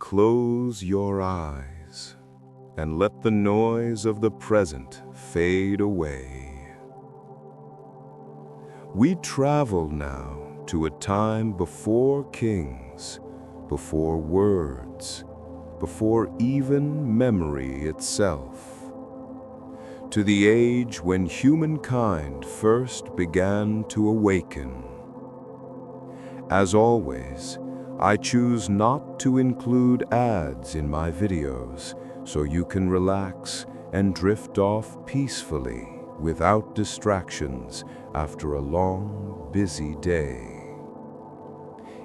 close your eyes and let the noise of the present fade away. We travel now to a time before kings, before words, before even memory itself. To the age when humankind first began to awaken. As always, I choose not to include ads in my videos so you can relax and drift off peacefully without distractions after a long, busy day.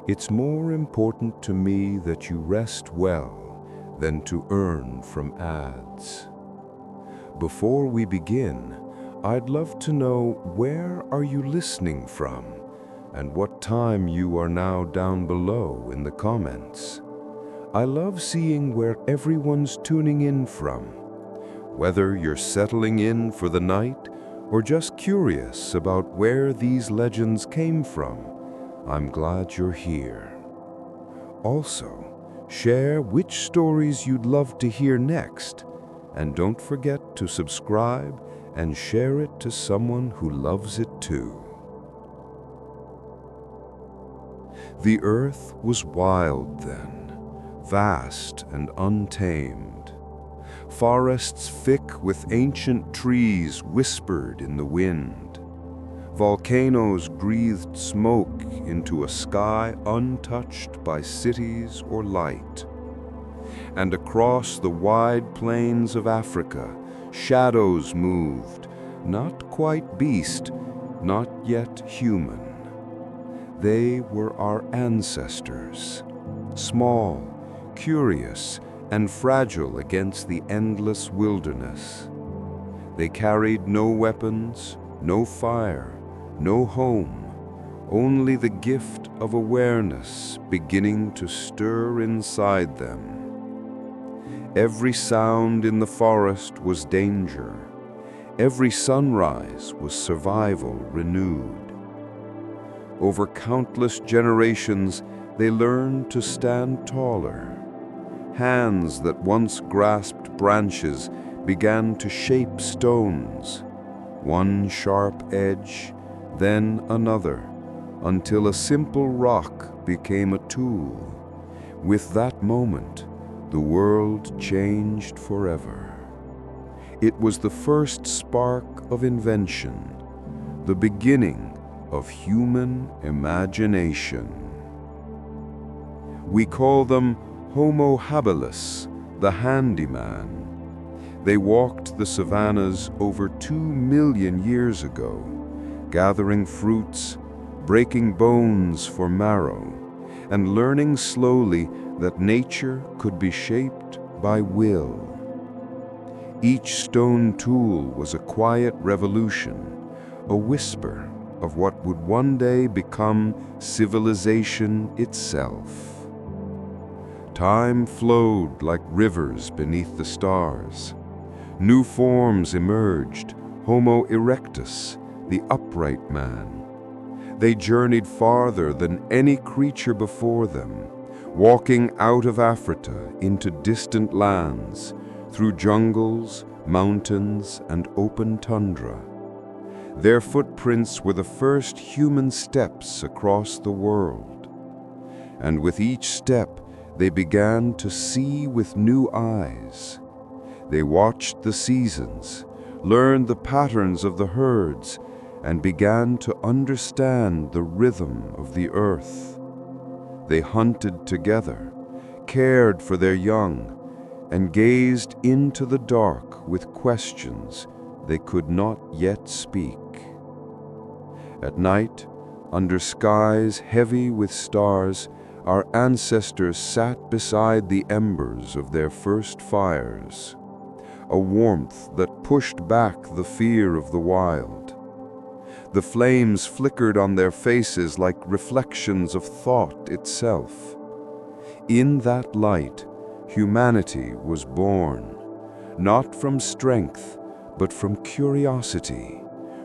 It's more important to me that you rest well than to earn from ads. Before we begin, I'd love to know, where are you listening from and what time you are now down below in the comments. I love seeing where everyone's tuning in from, whether you're settling in for the night or just curious about where these legends came from. I'm glad you're here. Also, share which stories you'd love to hear next, and don't forget to subscribe and share it to someone who loves it too. The earth was wild then, vast and untamed. Forests thick with ancient trees whispered in the wind. Volcanoes breathed smoke into a sky untouched by cities or light. And across the wide plains of Africa, shadows moved, not quite beast, not yet human. They were our ancestors, small, curious, and fragile against the endless wilderness. They carried no weapons, no fire, no home, only the gift of awareness beginning to stir inside them. Every sound in the forest was danger. Every sunrise was survival renewed. Over countless generations, they learned to stand taller. Hands that once grasped branches began to shape stones. One sharp edge, then another, until a simple rock became a tool. With that moment, the world changed forever. It was the first spark of invention, the beginning of human imagination. We call them Homo habilis, the handyman. They walked the savannas over 2 million years ago, gathering fruits, breaking bones for marrow, and learning slowly that nature could be shaped by will. Each stone tool was a quiet revolution, a whisper of what would one day become civilization itself. Time flowed like rivers beneath the stars. New forms emerged, Homo erectus, the upright man. They journeyed farther than any creature before them, walking out of Africa into distant lands, through jungles, mountains, and open tundra. Their footprints were the first human steps across the world. And with each step, they began to see with new eyes. They watched the seasons, learned the patterns of the herds, and began to understand the rhythm of the earth. They hunted together, cared for their young, and gazed into the dark with questions they could not yet speak. At night, under skies heavy with stars, our ancestors sat beside the embers of their first fires, a warmth that pushed back the fear of the wild. The flames flickered on their faces like reflections of thought itself. In that light, humanity was born, not from strength, but from curiosity,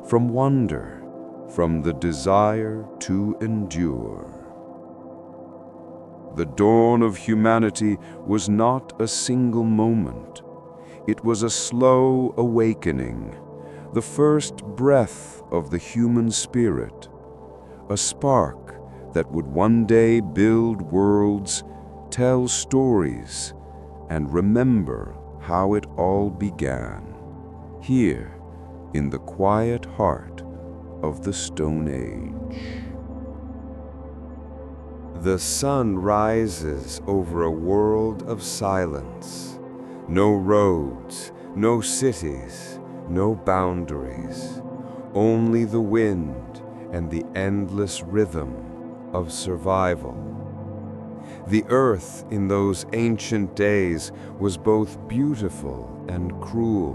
from wonder, from the desire to endure. the dawn of humanity was not a single moment. It was a slow awakening, the first breath of the human spirit, a spark that would one day build worlds, tell stories, and remember how it all began, here in the quiet heart of the Stone Age. The sun rises over a world of silence. No roads, no cities, no boundaries. Only the wind and the endless rhythm of survival. The earth in those ancient days was both beautiful and cruel.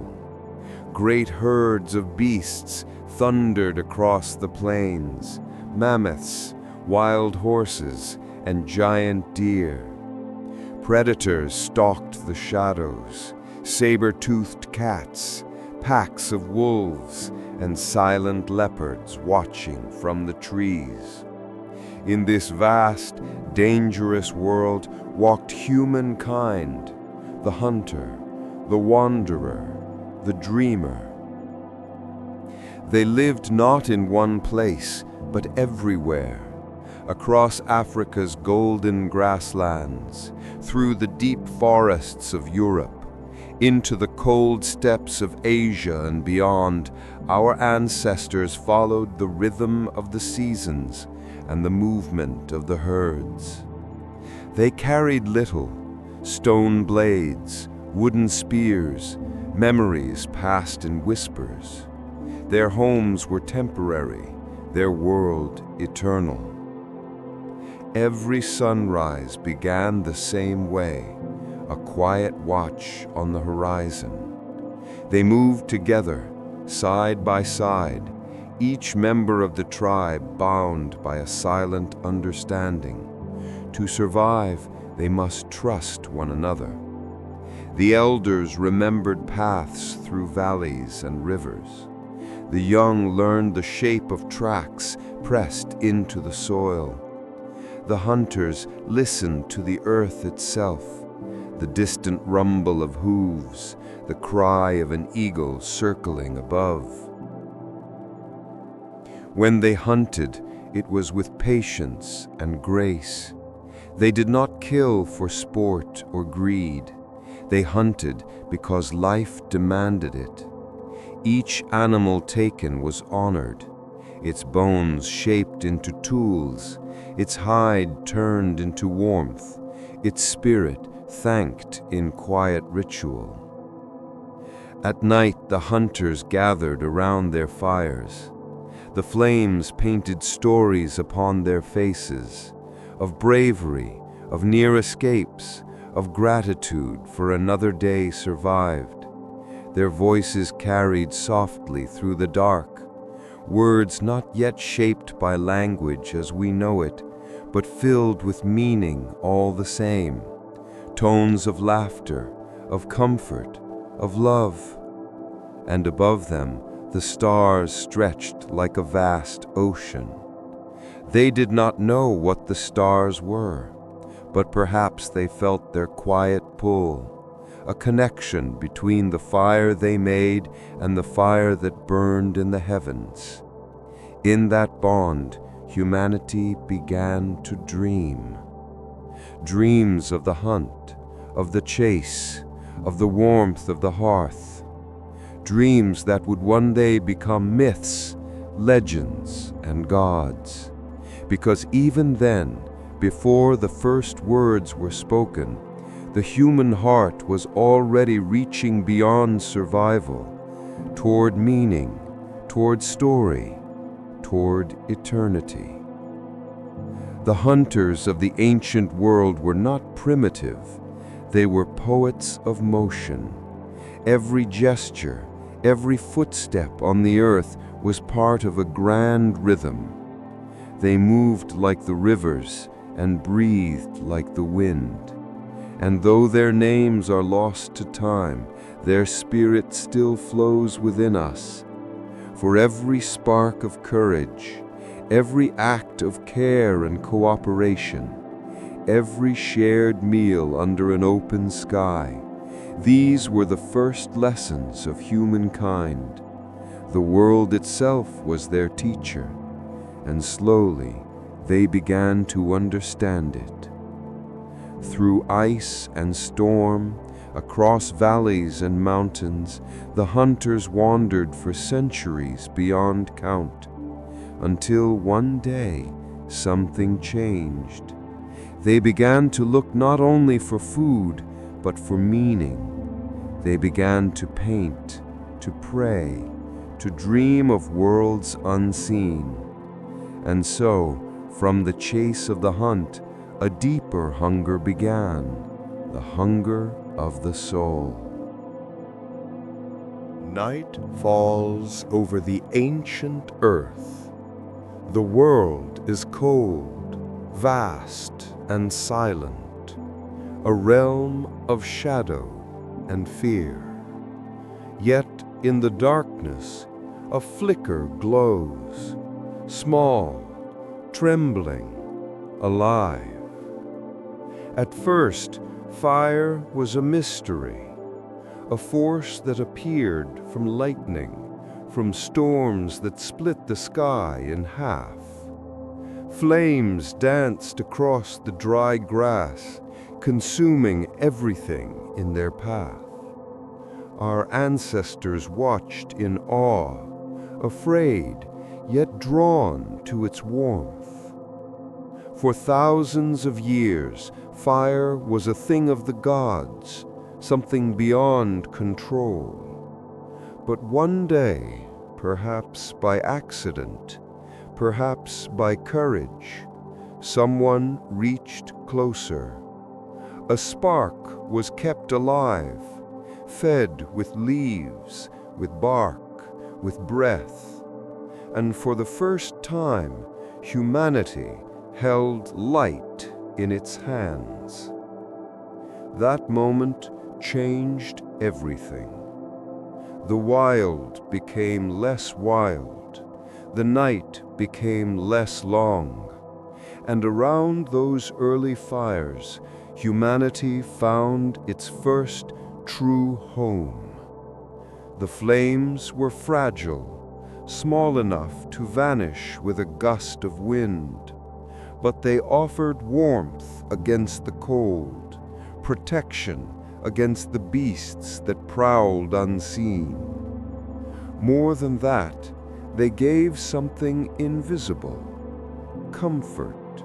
Great herds of beasts thundered across the plains, mammoths, wild horses, and giant deer. Predators stalked the shadows, saber-toothed cats, packs of wolves, and silent leopards watching from the trees. In this vast, dangerous world walked humankind, the hunter, the wanderer, the dreamer. They lived not in one place, but everywhere, across Africa's golden grasslands, through the deep forests of Europe, into the cold steppes of Asia and beyond. Our ancestors followed the rhythm of the seasons and the movement of the herds. They carried little: stone blades, wooden spears, memories passed in whispers. Their homes were temporary, their world eternal. Every sunrise began the same way, a quiet watch on the horizon. They moved together, side by side, each member of the tribe bound by a silent understanding. To survive, they must trust one another. The elders remembered paths through valleys and rivers. The young learned the shape of tracks pressed into the soil. The hunters listened to the earth itself, the distant rumble of hooves, the cry of an eagle circling above. When they hunted, it was with patience and grace. They did not kill for sport or greed. They hunted because life demanded it. Each animal taken was honored, its bones shaped into tools, its hide turned into warmth, its spirit thanked in quiet ritual. At night, the hunters gathered around their fires. The flames painted stories upon their faces, of bravery, of near escapes, of gratitude for another day survived. Their voices carried softly through the dark, words not yet shaped by language as we know it, but filled with meaning all the same, tones of laughter, of comfort, of love. And above them, the stars stretched like a vast ocean. They did not know what the stars were, but perhaps they felt their quiet pull, a connection between the fire they made and the fire that burned in the heavens. In that bond, humanity began to dream. Dreams of the hunt, of the chase, of the warmth of the hearth. Dreams that would one day become myths, legends, and gods. Because even then, before the first words were spoken, the human heart was already reaching beyond survival, toward meaning, toward story, toward eternity. The hunters of the ancient world were not primitive. They were poets of motion. Every gesture, every footstep on the earth was part of a grand rhythm. They moved like the rivers and breathed like the wind. And though their names are lost to time, their spirit still flows within us. For every spark of courage, every act of care and cooperation, every shared meal under an open sky. These were the first lessons of humankind. The world itself was their teacher, and slowly they began to understand it. Through ice and storm, across valleys and mountains, the hunters wandered for centuries beyond count, until one day something changed. They began to look not only for food, but for meaning. They began to paint, to pray, to dream of worlds unseen. And so, from the chase of the hunt, a deeper hunger began, the hunger of the soul. Night falls over the ancient earth. The world is cold, vast, and silent, a realm of shadow and fear. Yet in the darkness, a flicker glows, small, trembling, alive. At first, fire was a mystery, a force that appeared from lightning, from storms that split the sky in half. Flames danced across the dry grass, consuming everything in their path. Our ancestors watched in awe, afraid, yet drawn to its warmth. For thousands of years, fire was a thing of the gods, something beyond control. But one day, perhaps by accident, perhaps by courage, someone reached closer. A spark was kept alive, fed with leaves, with bark, with breath. And for the first time, humanity held light in its hands. That moment changed everything. The wild became less wild, the night became less long, and around those early fires, humanity found its first true home. The flames were fragile, small enough to vanish with a gust of wind, but they offered warmth against the cold, protection against the beasts that prowled unseen. More than that, they gave something invisible, comfort,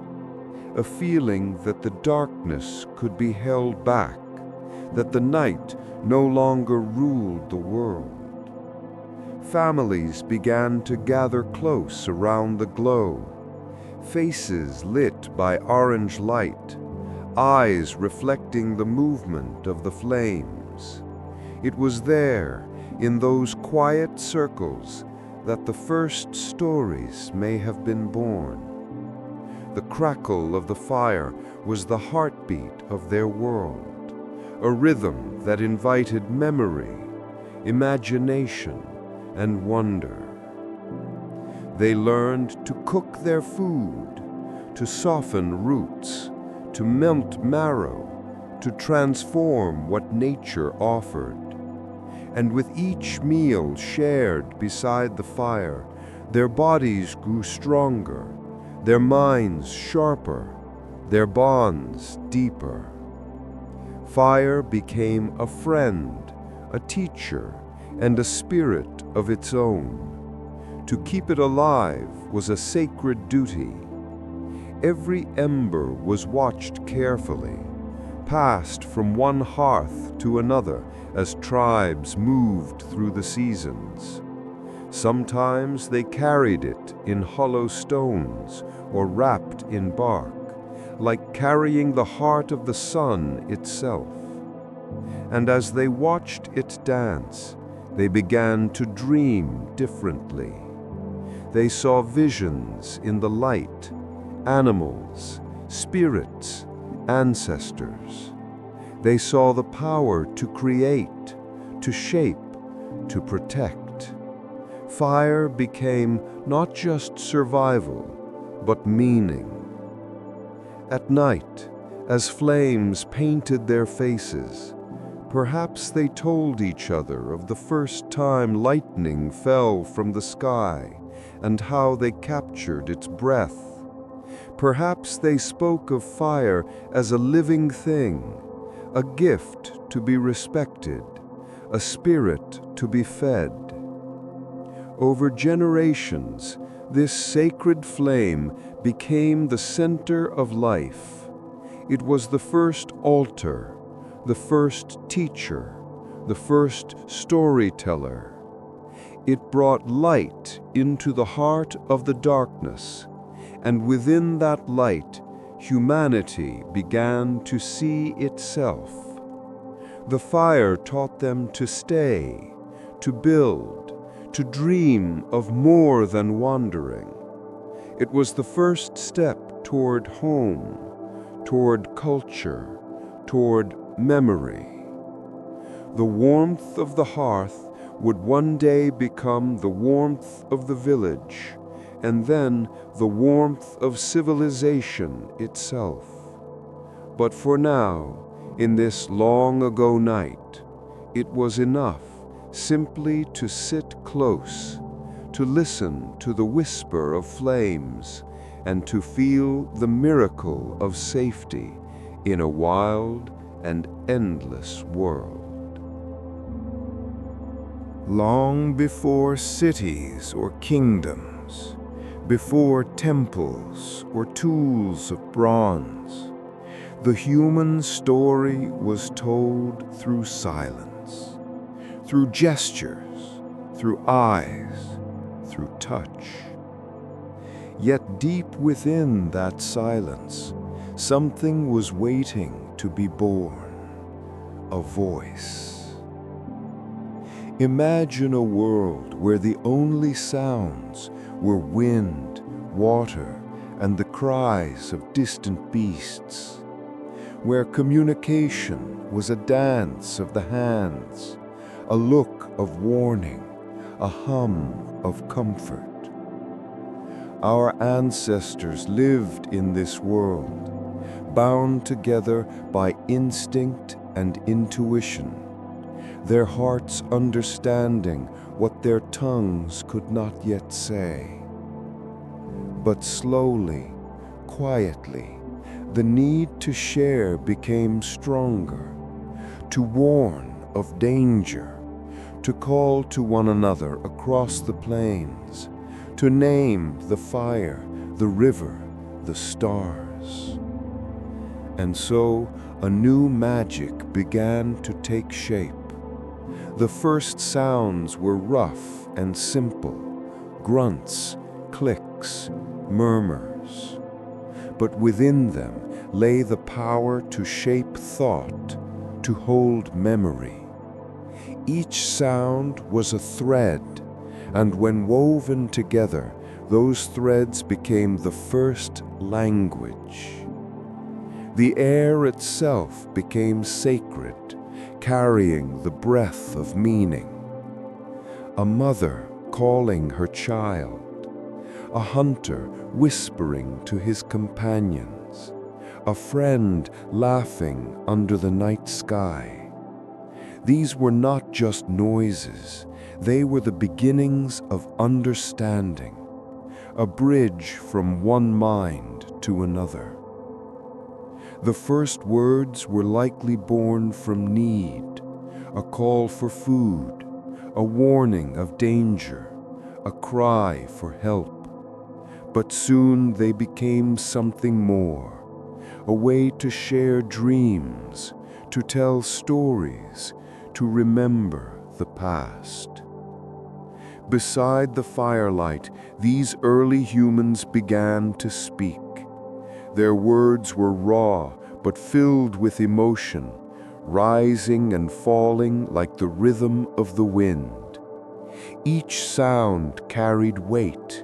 a feeling that the darkness could be held back, that the night no longer ruled the world. Families began to gather close around the glow, faces lit by orange light, eyes reflecting the movement of the flames. It was there, in those quiet circles, that the first stories may have been born. The crackle of the fire was the heartbeat of their world, a rhythm that invited memory, imagination, and wonder. They learned to cook their food, to soften roots, to melt marrow, to transform what nature offered. And with each meal shared beside the fire, their bodies grew stronger, their minds sharper, their bonds deeper. Fire became a friend, a teacher, and a spirit of its own. To keep it alive was a sacred duty. Every ember was watched carefully, passed from one hearth to another as tribes moved through the seasons. Sometimes they carried it in hollow stones or wrapped in bark, like carrying the heart of the sun itself. And as they watched it dance, they began to dream differently. They saw visions in the light, animals, spirits, ancestors. They saw the power to create, to shape, to protect. Fire became not just survival, but meaning. At night, as flames painted their faces. Perhaps they told each other of the first time lightning fell from the sky and how they captured its breath. Perhaps they spoke of fire as a living thing, a gift to be respected, a spirit to be fed. Over generations, this sacred flame became the center of life. It was the first altar, the first teacher, the first storyteller. It brought light into the heart of the darkness, and within that light, humanity began to see itself. The fire taught them to stay, to build, to dream of more than wandering. It was the first step toward home, toward culture, toward memory. The warmth of the hearth would one day become the warmth of the village, and then the warmth of civilization itself. But for now, in this long-ago night, it was enough simply to sit close, to listen to the whisper of flames, and to feel the miracle of safety in a wild and endless world. Long before cities or kingdoms, before temples or tools of bronze, the human story was told through silence, through gestures, through eyes, through touch. Yet deep within that silence, something was waiting to be born, a voice. Imagine a world where the only sounds were wind, water, and the cries of distant beasts, where communication was a dance of the hands, a look of warning, a hum of comfort. Our ancestors lived in this world, bound together by instinct and intuition, their hearts understanding what their tongues could not yet say. But slowly, quietly, the need to share became stronger, to warn of danger, to call to one another across the plains, to name the fire, the river, the stars. And so a new magic began to take shape. The first sounds were rough and simple, grunts, clicks, murmurs. But within them lay the power to shape thought, to hold memory. Each sound was a thread, and when woven together, those threads became the first language. The air itself became sacred, carrying the breath of meaning. A mother calling her child, a hunter whispering to his companions, a friend laughing under the night sky. These were not just noises, they were the beginnings of understanding, a bridge from one mind to another. The first words were likely born from need, a call for food, a warning of danger, a cry for help. But soon they became something more, a way to share dreams, to tell stories, to remember the past. Beside the firelight, these early humans began to speak. Their words were raw, but filled with emotion, rising and falling like the rhythm of the wind. Each sound carried weight,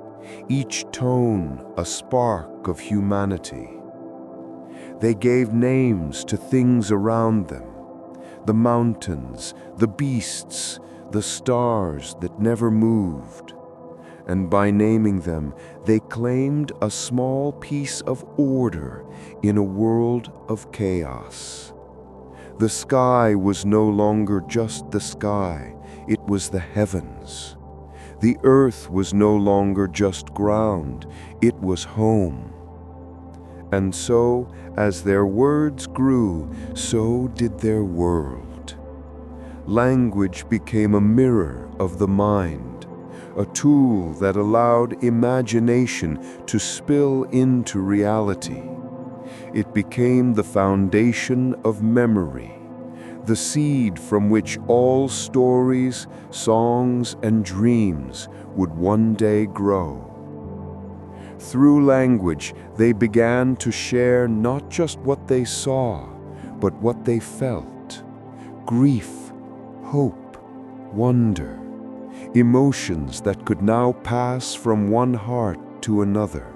each tone a spark of humanity. They gave names to things around them, the mountains, the beasts, the stars that never moved. and by naming them, they claimed a small piece of order in a world of chaos. The sky was no longer just the sky, it was the heavens. The earth was no longer just ground, it was home. And so, as their words grew, so did their world. Language became a mirror of the mind, a tool that allowed imagination to spill into reality. It became the foundation of memory, the seed from which all stories, songs, and dreams would one day grow. Through language, they began to share not just what they saw, but what they felt: grief, hope, wonder, emotions that could now pass from one heart to another.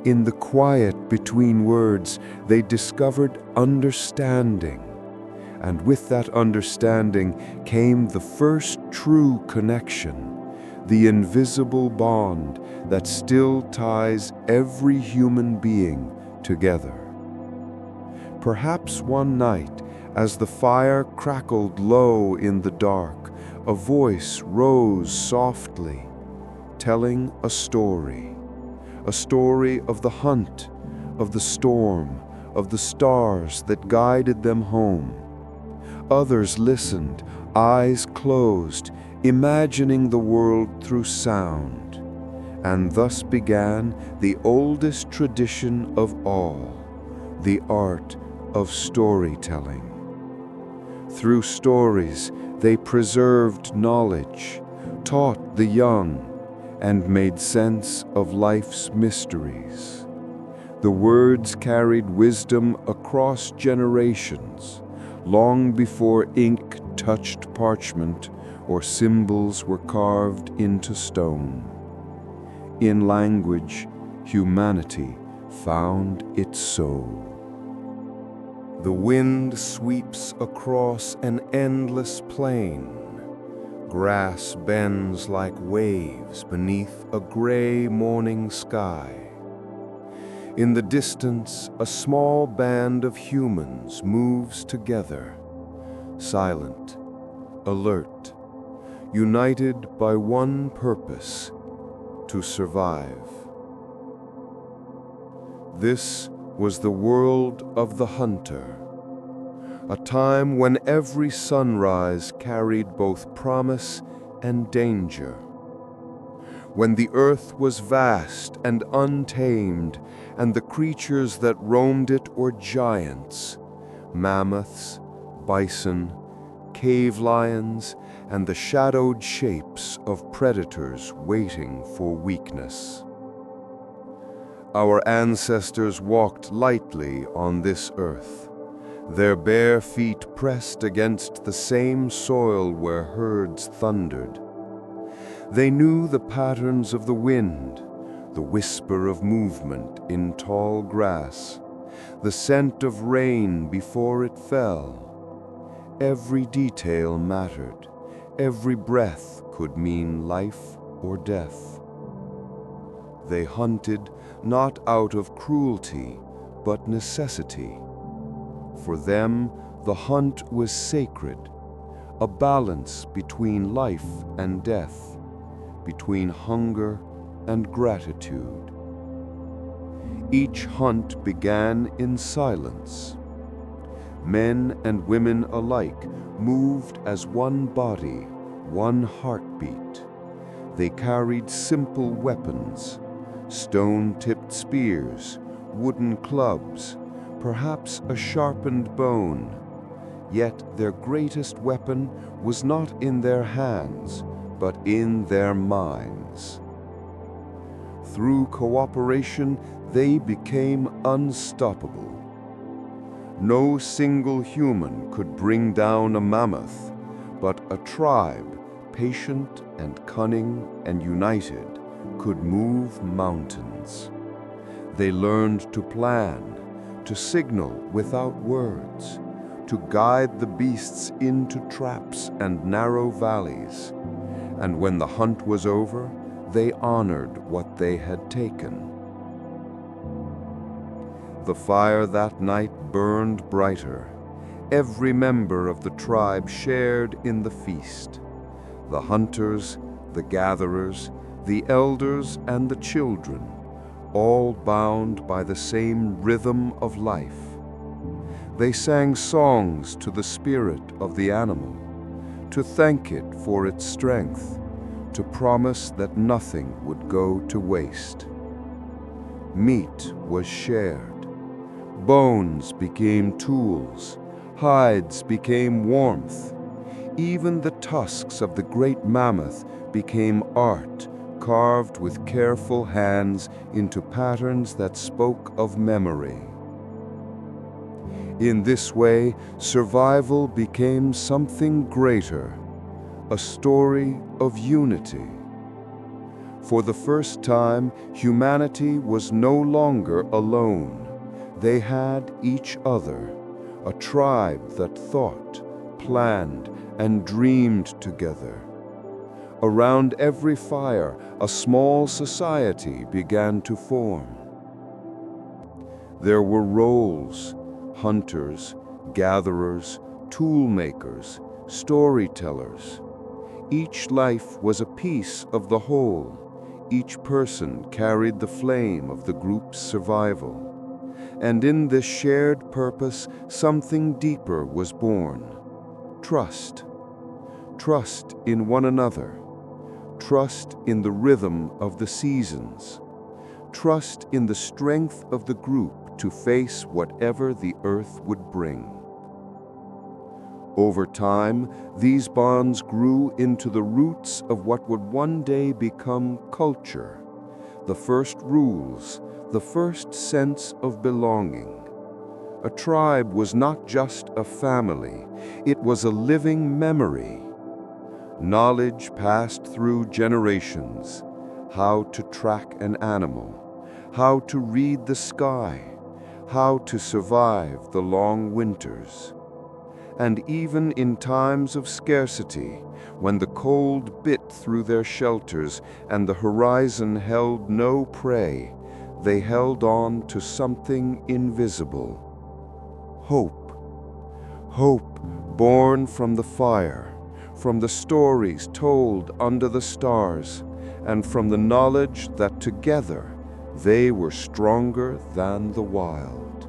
In the quiet between words, they discovered understanding, and with that understanding came the first true connection, the invisible bond that still ties every human being together. Perhaps one night, as the fire crackled low in the dark, a voice rose softly, telling a story of the hunt, of the storm, of the stars that guided them home. Others listened, eyes closed, imagining the world through sound. And thus began the oldest tradition of all, the art of storytelling. Through stories, they preserved knowledge, taught the young, and made sense of life's mysteries. The words carried wisdom across generations, long before ink touched parchment or symbols were carved into stone. In language, humanity found its soul. The wind sweeps across an endless plain. Grass bends like waves beneath a gray morning sky. In the distance, a small band of humans moves together, silent, alert, united by one purpose: to survive. This was the world of the hunter, a time when every sunrise carried both promise and danger, when the earth was vast and untamed, and the creatures that roamed it were giants: mammoths, bison, cave lions, and the shadowed shapes of predators waiting for weakness. Our ancestors walked lightly on this earth, their bare feet pressed against the same soil where herds thundered. They knew the patterns of the wind, the whisper of movement in tall grass, the scent of rain before it fell. Every detail mattered. Every breath could mean life or death. They hunted not out of cruelty, but necessity. For them, the hunt was sacred, a balance between life and death, between hunger and gratitude. Each hunt began in silence. Men and women alike moved as one body, one heartbeat. They carried simple weapons: stone-tipped spears, wooden clubs, perhaps a sharpened bone. Yet their greatest weapon was not in their hands, but in their minds. Through cooperation, they became unstoppable. No single human could bring down a mammoth, but a tribe, patient and cunning and united, could move mountains. They learned to plan, to signal without words, to guide the beasts into traps and narrow valleys. And when the hunt was over, they honored what they had taken. The fire that night burned brighter. Every member of the tribe shared in the feast. The hunters, the gatherers, the elders, and the children, all bound by the same rhythm of life. They sang songs to the spirit of the animal, to thank it for its strength, to promise that nothing would go to waste. Meat was shared. Bones became tools. Hides became warmth. Even the tusks of the great mammoth became art, carved with careful hands into patterns that spoke of memory. In this way, survival became something greater, a story of unity. For the first time, humanity was no longer alone. They had each other, a tribe that thought, planned, and dreamed together. Around every fire, a small society began to form. There were roles: hunters, gatherers, toolmakers, storytellers. Each life was a piece of the whole. Each person carried the flame of the group's survival. And in this shared purpose, something deeper was born. Trust. Trust in one another. Trust in the rhythm of the seasons. Trust in the strength of the group to face whatever the earth would bring. Over time, these bonds grew into the roots of what would one day become culture, the first rules, the first sense of belonging. A tribe was not just a family, it was a living memory. Knowledge passed through generations: how to track an animal, how to read the sky, how to survive the long winters. And even in times of scarcity, when the cold bit through their shelters and the horizon held no prey, they held on to something invisible. Hope. Hope born from the fire, from the stories told under the stars, and from the knowledge that together they were stronger than the wild.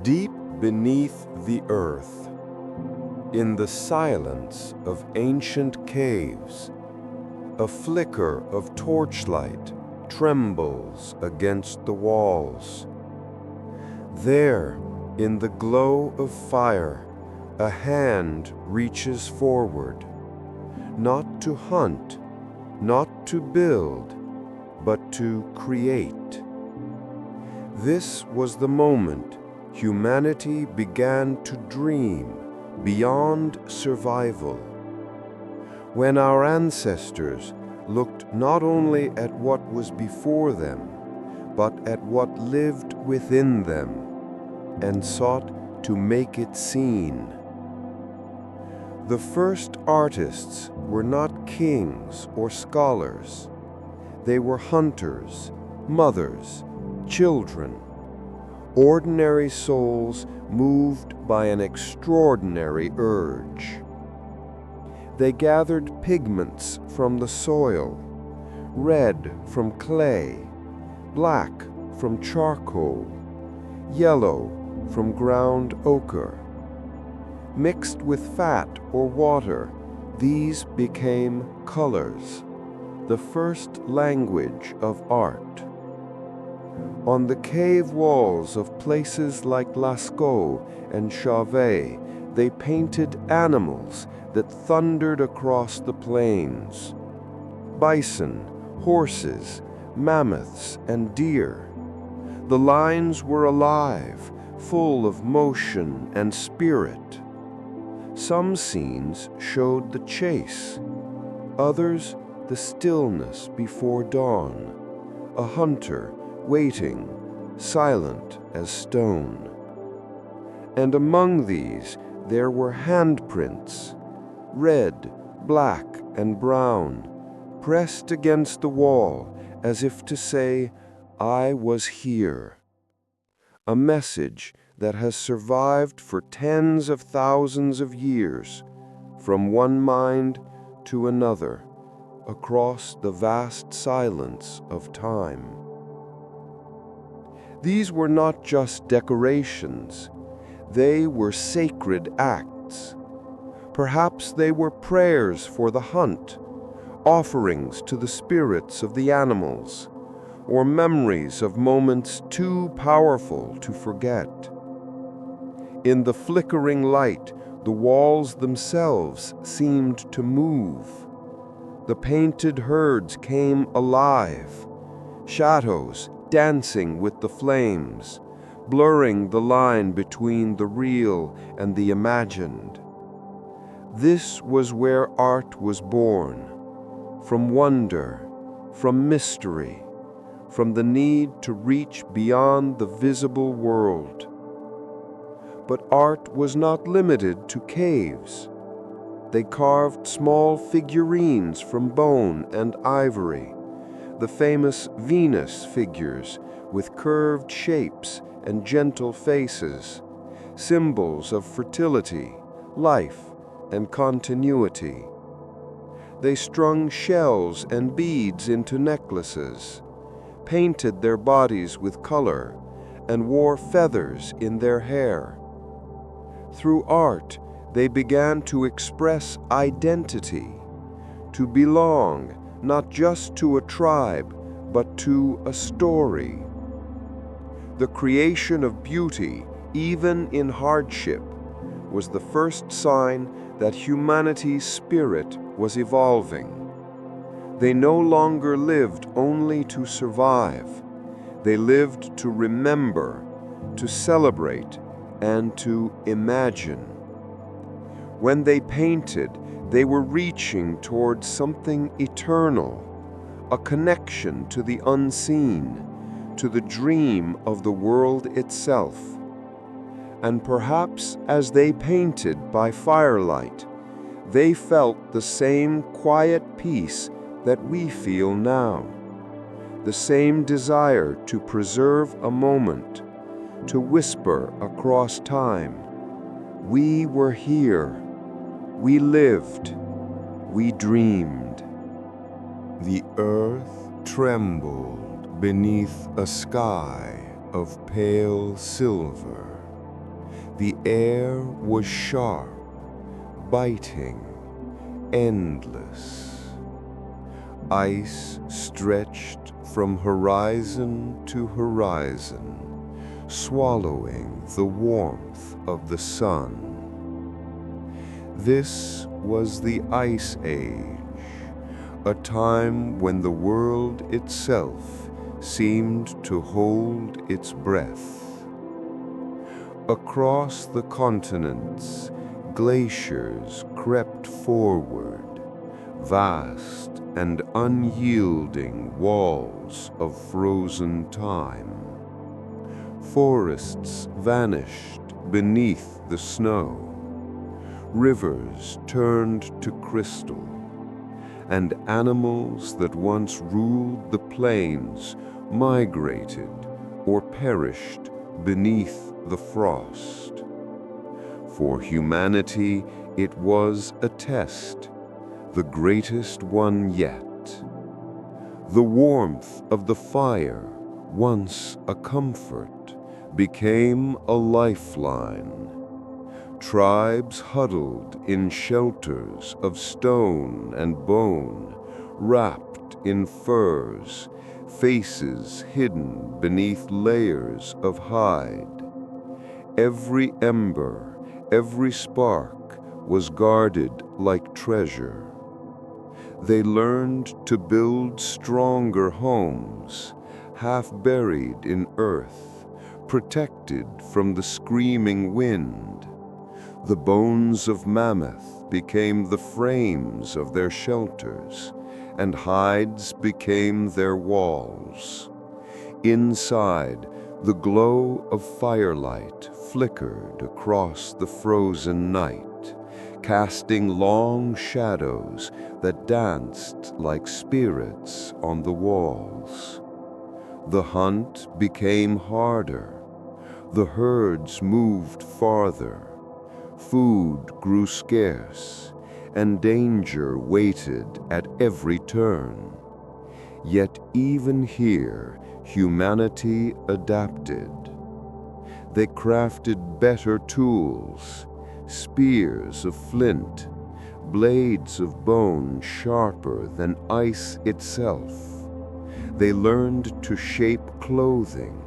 Deep beneath the earth, in the silence of ancient caves, a flicker of torchlight trembles against the walls. There, in the glow of fire, a hand reaches forward, not to hunt, not to build, but to create. This was the moment humanity began to dream beyond survival. When our ancestors looked not only at what was before them, but at what lived within them, and sought to make it seen. The first artists were not kings or scholars. They were hunters, mothers, children, ordinary souls moved by an extraordinary urge. They gathered pigments from the soil, red from clay, black from charcoal, yellow from ground ochre. Mixed with fat or water, these became colors, the first language of art. On the cave walls of places like Lascaux and Chauvet, they painted animals that thundered across the plains: bison, horses, mammoths, and deer. The lines were alive, full of motion and spirit. Some scenes showed the chase, others the stillness before dawn, a hunter waiting, silent as stone. And among these there were handprints, red black and brown, pressed against the wall as if to say, "I was here." A message that has survived for tens of thousands of years, from one mind to another, across the vast silence of time. These were not just decorations, they were sacred acts. Perhaps they were prayers for the hunt, offerings to the spirits of the animals, or memories of moments too powerful to forget. In the flickering light, the walls themselves seemed to move. The painted herds came alive, shadows dancing with the flames, blurring the line between the real and the imagined. This was where art was born, from wonder, from mystery, from the need to reach beyond the visible world. But art was not limited to caves. They carved small figurines from bone and ivory, the famous Venus figures with curved shapes and gentle faces, symbols of fertility, life, and continuity. They strung shells and beads into necklaces, painted their bodies with color, and wore feathers in their hair. Through art, they began to express identity, to belong not just to a tribe, but to a story. The creation of beauty, even in hardship, was the first sign that humanity's spirit was evolving. They no longer lived only to survive. They lived to remember, to celebrate, and to imagine. When they painted, they were reaching towards something eternal, a connection to the unseen, to the dream of the world itself. And perhaps as they painted by firelight, they felt the same quiet peace that we feel now, the same desire to preserve a moment, to whisper across time, "We were here, we lived, we dreamed." The earth trembled beneath a sky of pale silver. The air was sharp, biting, endless. Ice stretched from horizon to horizon, swallowing the warmth of the sun. This was the Ice Age, a time when the world itself seemed to hold its breath. Across the continents, glaciers crept forward, vast and unyielding walls of frozen time. Forests vanished beneath the snow. Rivers turned to crystal, and animals that once ruled the plains migrated or perished beneath the frost. For humanity, it was a test, the greatest one yet. The warmth of the fire, once a comfort, became a lifeline. Tribes huddled in shelters of stone and bone, wrapped in furs, faces hidden beneath layers of hide. Every ember, every spark was guarded like treasure. They learned to build stronger homes, half buried in earth, protected from the screaming wind. The bones of mammoth became the frames of their shelters, and hides became their walls. Inside, the glow of firelight flickered across the frozen night, casting long shadows that danced like spirits on the walls. The hunt became harder. The herds moved farther. Food grew scarce, and danger waited at every turn. Yet even here, humanity adapted. They crafted better tools, spears of flint, blades of bone sharper than ice itself. They learned to shape clothing,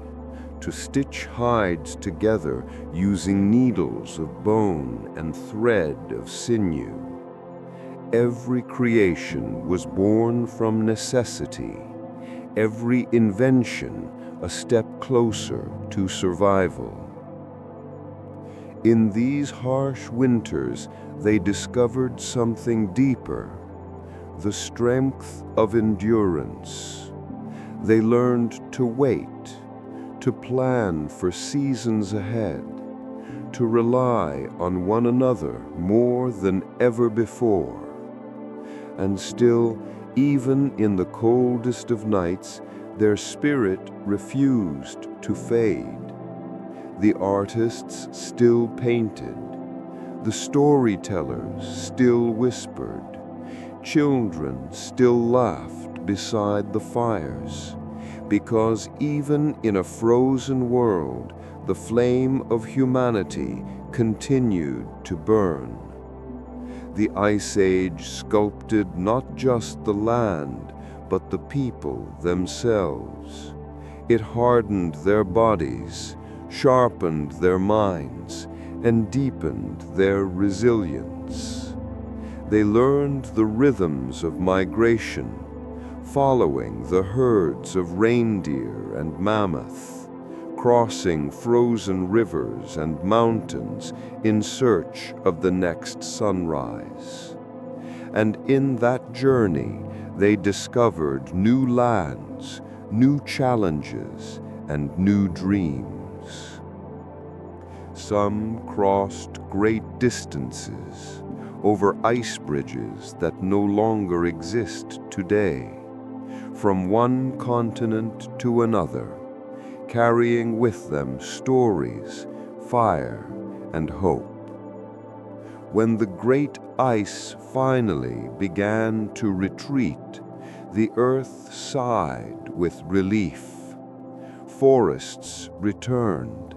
to stitch hides together using needles of bone and thread of sinew. Every creation was born from necessity, every invention a step closer to survival. In these harsh winters, they discovered something deeper, the strength of endurance. They learned to wait, to plan for seasons ahead, to rely on one another more than ever before. And still, even in the coldest of nights, their spirit refused to fade. The artists still painted, the storytellers still whispered, children still laughed beside the fires, because even in a frozen world, the flame of humanity continued to burn. The Ice Age sculpted not just the land, but the people themselves. It hardened their bodies, sharpened their minds, and deepened their resilience. They learned the rhythms of migration, following the herds of reindeer and mammoth, crossing frozen rivers and mountains in search of the next sunrise. And in that journey, they discovered new lands, new challenges, and new dreams. Some crossed great distances over ice bridges that no longer exist today, from one continent to another, carrying with them stories, fire, and hope. When the great ice finally began to retreat, the earth sighed with relief. Forests returned,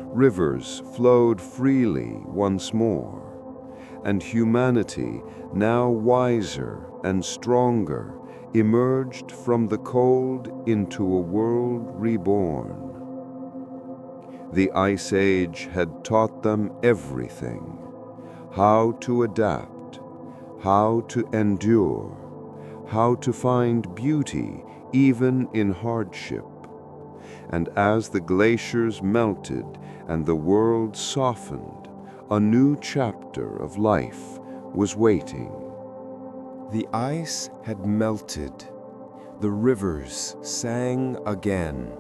rivers flowed freely once more, and humanity, now wiser and stronger, emerged from the cold into a world reborn. The Ice Age had taught them everything: how to adapt, how to endure, how to find beauty even in hardship. And as the glaciers melted and the world softened, a new chapter of life was waiting. The ice had melted, the rivers sang again,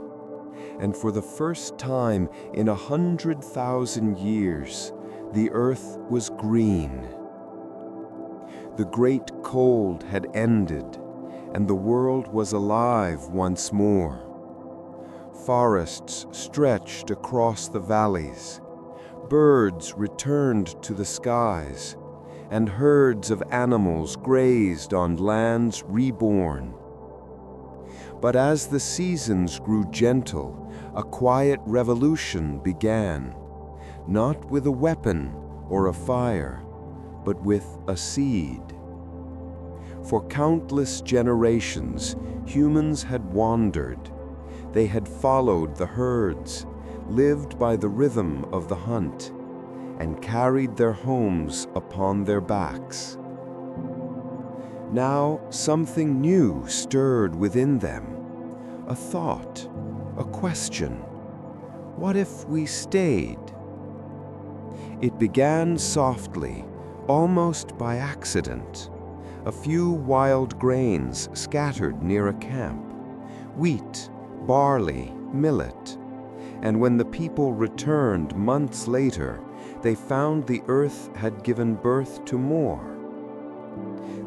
and for the first time in 100,000 years, the earth was green. The great cold had ended, and the world was alive once more. Forests stretched across the valleys, birds returned to the skies, and herds of animals grazed on lands reborn. But as the seasons grew gentle, a quiet revolution began, not with a weapon or a fire, but with a seed. For countless generations, humans had wandered. They had followed the herds, lived by the rhythm of the hunt, and carried their homes upon their backs. Now something new stirred within them, a thought, a question. What if we stayed? It began softly, almost by accident. A few wild grains scattered near a camp, wheat, barley, millet. And when the people returned months later, they found the earth had given birth to more.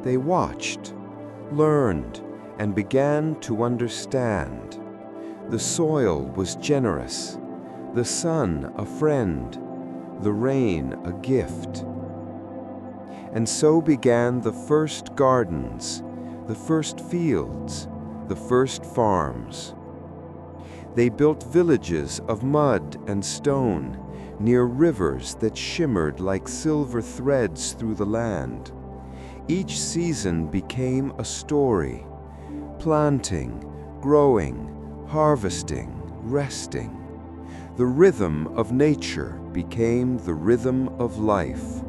They watched, learned, and began to understand. The soil was generous, the sun a friend, the rain a gift. And so began the first gardens, the first fields, the first farms. They built villages of mud and stone near rivers that shimmered like silver threads through the land. Each season became a story, planting, growing, harvesting, resting. The rhythm of nature became the rhythm of life.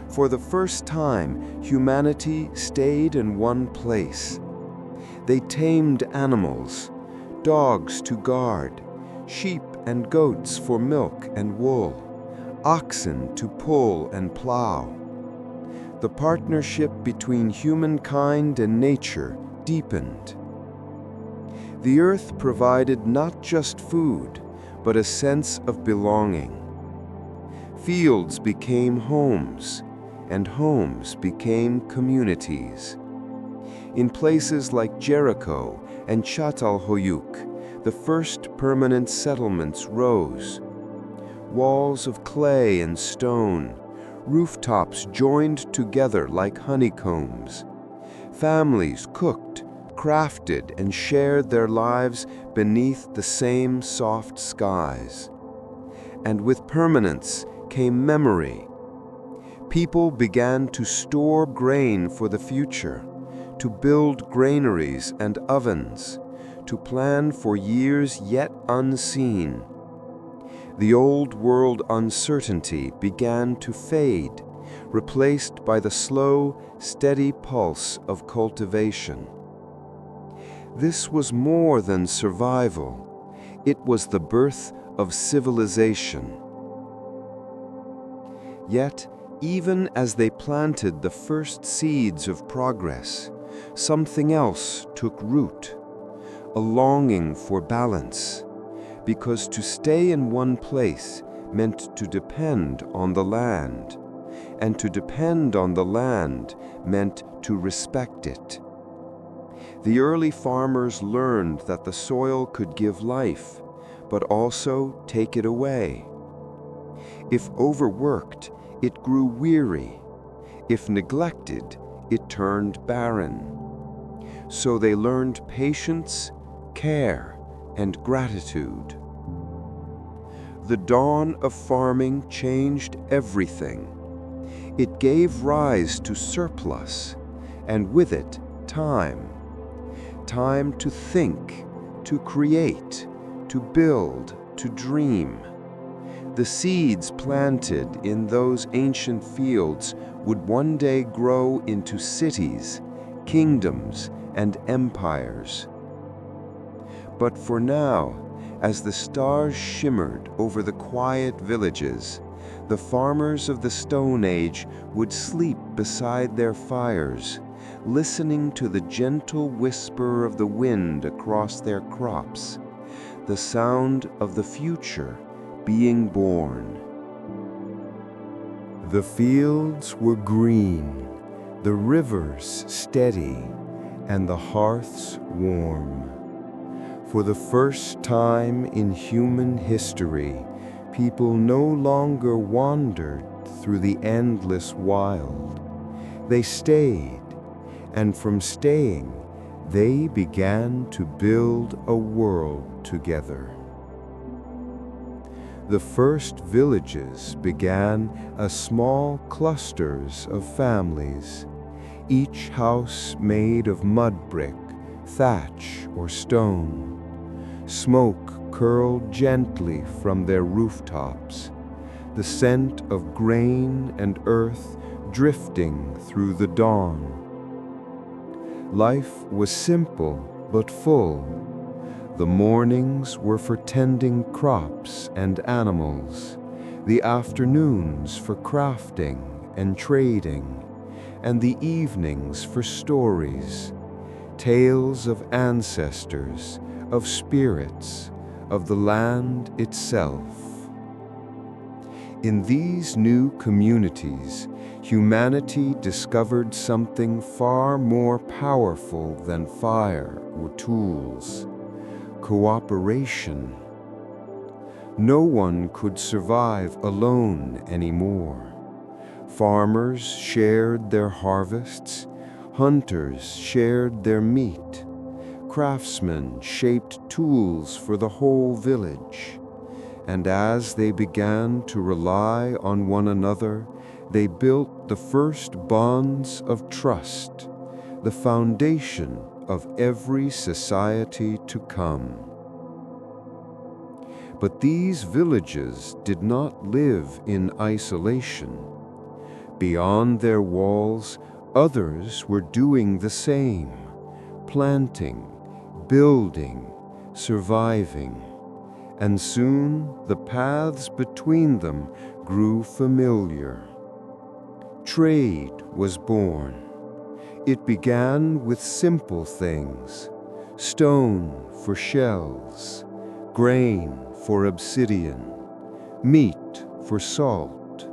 For the first time, humanity stayed in one place. They tamed animals, dogs to guard, sheep and goats for milk and wool, oxen to pull and plow. The partnership between humankind and nature deepened. The earth provided not just food, but a sense of belonging. Fields became homes, and homes became communities. In places like Jericho and Çatalhöyük, the first permanent settlements rose. Walls of clay and stone, rooftops joined together like honeycombs. Families cooked, crafted, and shared their lives beneath the same soft skies. And with permanence came memory. People began to store grain for the future, to build granaries and ovens, to plan for years yet unseen. The old world uncertainty began to fade, replaced by the slow, steady pulse of cultivation. This was more than survival. It was the birth of civilization. Yet, even as they planted the first seeds of progress, something else took root, a longing for balance, because to stay in one place meant to depend on the land, and to depend on the land meant to respect it. The early farmers learned that the soil could give life, but also take it away. If overworked, it grew weary. If neglected, it turned barren. So they learned patience, care, and gratitude. The dawn of farming changed everything. It gave rise to surplus, and with it, time. Time to think, to create, to build, to dream. The seeds planted in those ancient fields would one day grow into cities, kingdoms, and empires. But for now, as the stars shimmered over the quiet villages, the farmers of the Stone Age would sleep beside their fires, listening to the gentle whisper of the wind across their crops, the sound of the future being born. The fields were green, the rivers steady, and the hearths warm. For the first time in human history, people no longer wandered through the endless wild. They stayed, and from staying, they began to build a world together. The first villages began as small clusters of families, each house made of mud brick, thatch, or stone. Smoke curled gently from their rooftops, the scent of grain and earth drifting through the dawn. Life was simple but full. The mornings were for tending crops and animals, the afternoons for crafting and trading, and the evenings for stories, tales of ancestors, of spirits, of the land itself. In these new communities, humanity discovered something far more powerful than fire or tools: cooperation. No one could survive alone anymore. Farmers shared their harvests, hunters shared their meat, craftsmen shaped tools for the whole village. And as they began to rely on one another, they built the first bonds of trust, the foundation of every society to come. But these villages did not live in isolation. Beyond their walls, others were doing the same, planting, building, surviving. And soon the paths between them grew familiar. Trade was born. It began with simple things: stone for shells, grain for obsidian, meat for salt.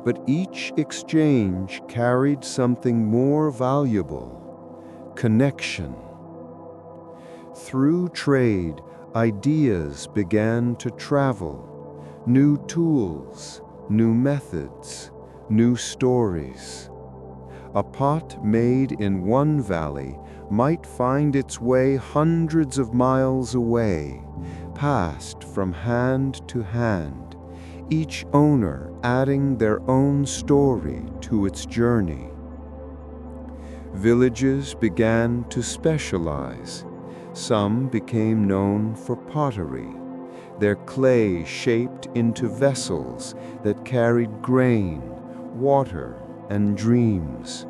But each exchange carried something more valuable: connection. Through trade, ideas began to travel: new tools, new methods, new stories. A pot made in one valley might find its way hundreds of miles away, passed from hand to hand, each owner adding their own story to its journey. Villages began to specialize. Some became known for pottery, their clay shaped into vessels that carried grain, water, and dreams.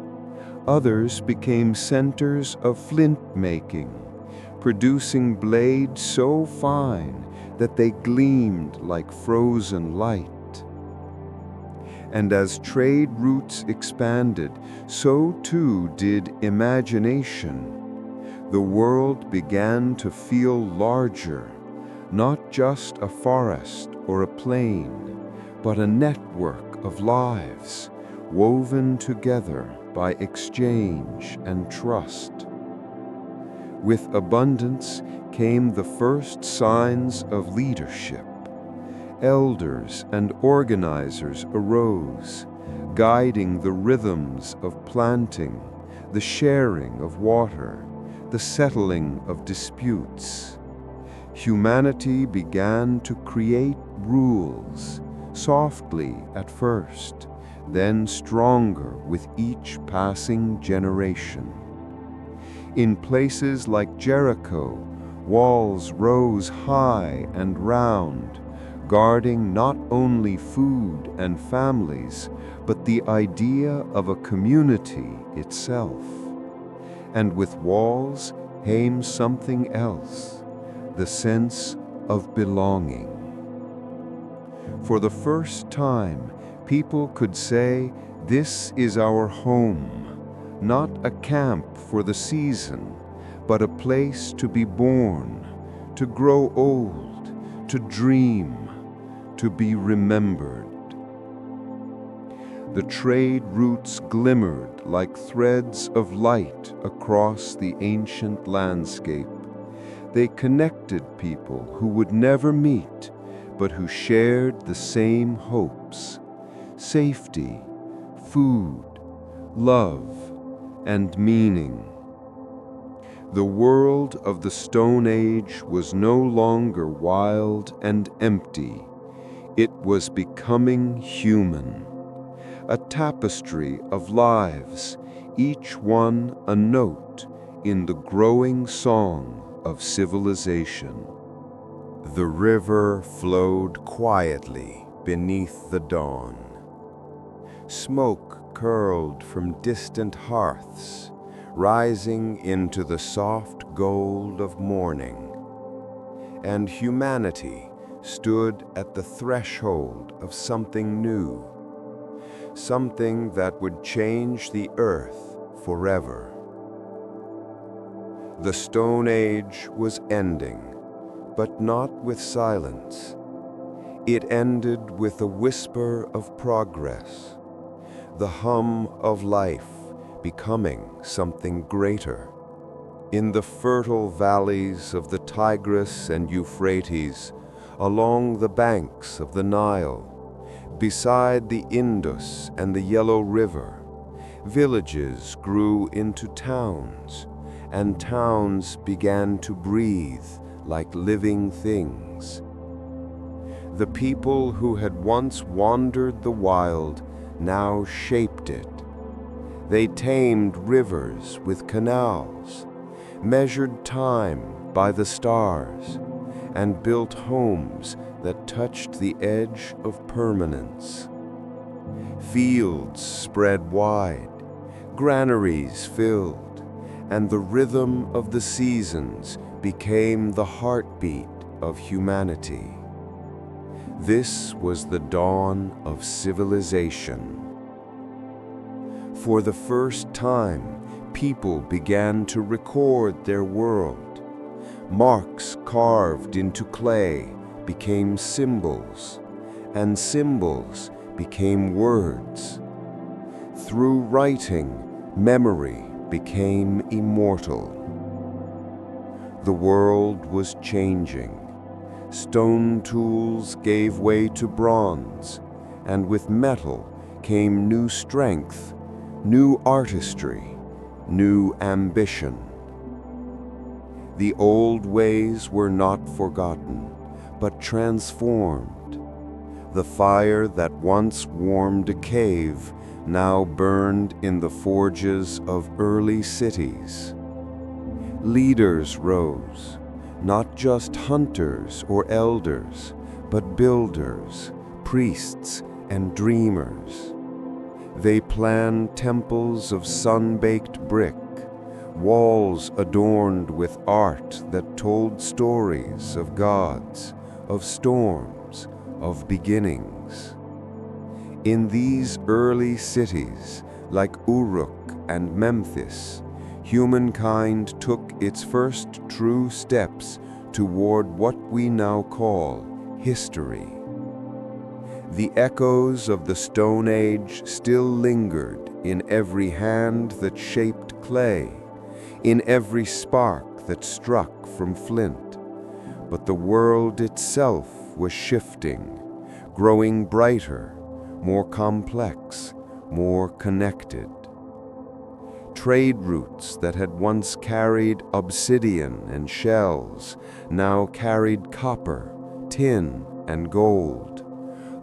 Others became centers of flint making, producing blades so fine that they gleamed like frozen light. And as trade routes expanded, so too did imagination. The world began to feel larger, not just a forest or a plain, but a network of lives woven together by exchange and trust. With abundance came the first signs of leadership. Elders and organizers arose, guiding the rhythms of planting, the sharing of water, the settling of disputes. Humanity began to create rules, softly at first, then stronger with each passing generation. In places like Jericho, walls rose high and round, guarding not only food and families, but the idea of a community itself. And with walls came something else: the sense of belonging. For the first time, people could say, "This is our home," not a camp for the season, but a place to be born, to grow old, to dream, to be remembered. The trade routes glimmered like threads of light across the ancient landscape. They connected people who would never meet, but who shared the same hopes: safety, food, love, and meaning. The world of the Stone Age was no longer wild and empty. It was becoming human. A tapestry of lives, each one a note in the growing song of civilization. The river flowed quietly beneath the dawn. Smoke curled from distant hearths, rising into the soft gold of morning. And humanity stood at the threshold of something new, something that would change the earth forever. The Stone Age was ending, but not with silence. It ended with a whisper of progress, the hum of life becoming something greater. In the fertile valleys of the Tigris and Euphrates, along the banks of the Nile, beside the Indus and the Yellow River, villages grew into towns, and towns began to breathe like living things. The people who had once wandered the wild now shaped it. They tamed rivers with canals, measured time by the stars, and built homes that touched the edge of permanence. Fields spread wide, granaries filled, and the rhythm of the seasons became the heartbeat of humanity. This was the dawn of civilization. For the first time, people began to record their world. Marks carved into clay became symbols, and symbols became words. Through writing, memory became immortal. The world was changing. Stone tools gave way to bronze, and with metal came new strength, new artistry, new ambition. The old ways were not forgotten, but transformed. The fire that once warmed a cave now burned in the forges of early cities. Leaders rose, not just hunters or elders, but builders, priests, and dreamers. They planned temples of sun-baked brick, walls adorned with art that told stories of gods, of storms, of beginnings. In these early cities, like Uruk and Memphis, humankind took its first true steps toward what we now call history. The echoes of the Stone Age still lingered in every hand that shaped clay, in every spark that struck from flint. But the world itself was shifting, growing brighter, more complex, more connected. Trade routes that had once carried obsidian and shells now carried copper, tin, and gold.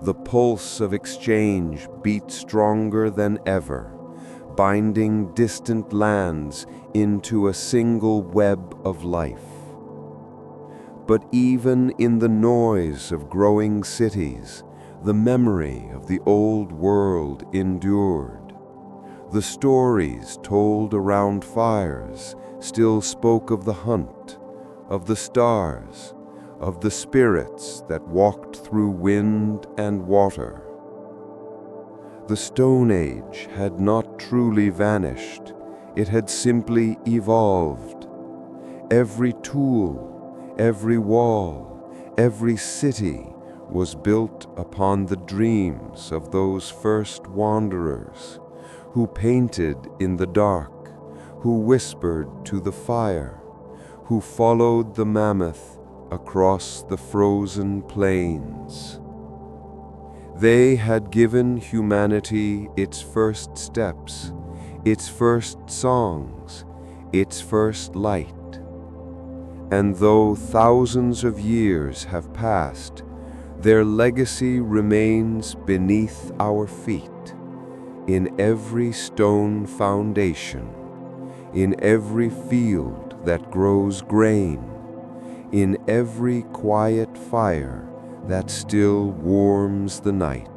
The pulse of exchange beat stronger than ever, binding distant lands into a single web of life. But even in the noise of growing cities, the memory of the old world endured. The stories told around fires still spoke of the hunt, of the stars, of the spirits that walked through wind and water. The Stone Age had not truly vanished, it had simply evolved. Every tool, every wall, every city was built upon the dreams of those first wanderers, who painted in the dark, who whispered to the fire, who followed the mammoth across the frozen plains. They had given humanity its first steps, its first songs, its first light. And though thousands of years have passed, their legacy remains beneath our feet, in every stone foundation, in every field that grows grain, in every quiet fire that still warms the night.